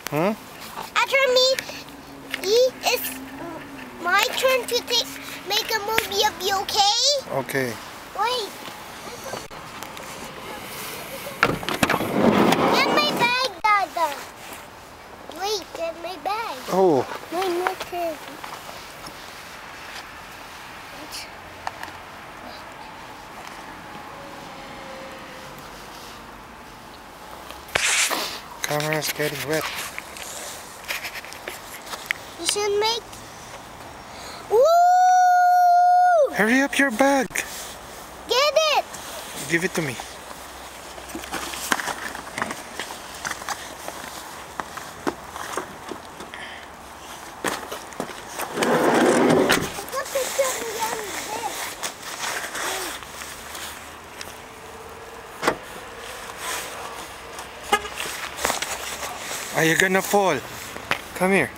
Hmm? After me, it's my turn to make a movie of you, okay? Okay. Wait. Get my bag, Dada. Wait, get my bag. Oh. My turn. Camera's getting wet. You should make... Woo! Hurry up your bag. Get it! Give it to me. Are you gonna fall? Come here.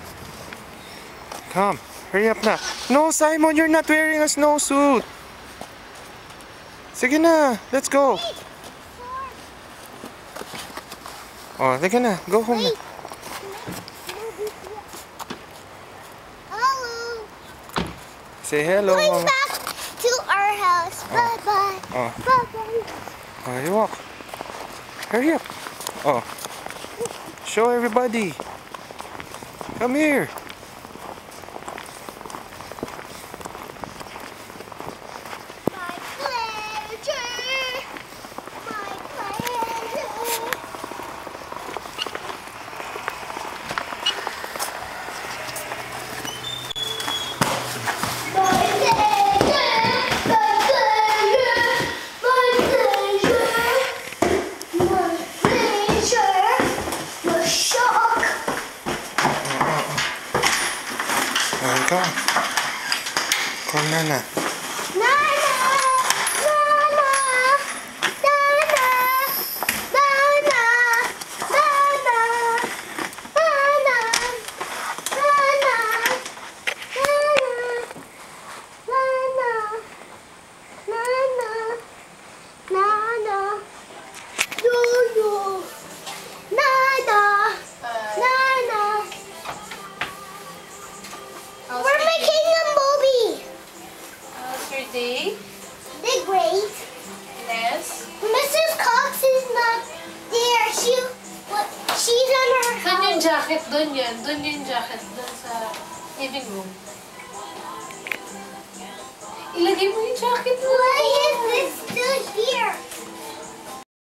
Come. Hurry up na. No, Simon, you're not wearing a snowsuit. Sige na. Let's go. Oh, sige na. Go home na. Hello. Say hello, Going Mama. back to our house. Bye-bye. Oh. Bye-bye. Oh, you walk. Hurry up. Oh. Show everybody. Come here. My pleasure. My pleasure. There you go. Call Nana. We're making a movie. How's your day? They're great. Yes. Mrs. Cox is not there. She's in her Doon yung house. jacket, doon yan. Doon yung jacket, doon sa living room. Ilagay mo yung jacket mo. Why is this still here?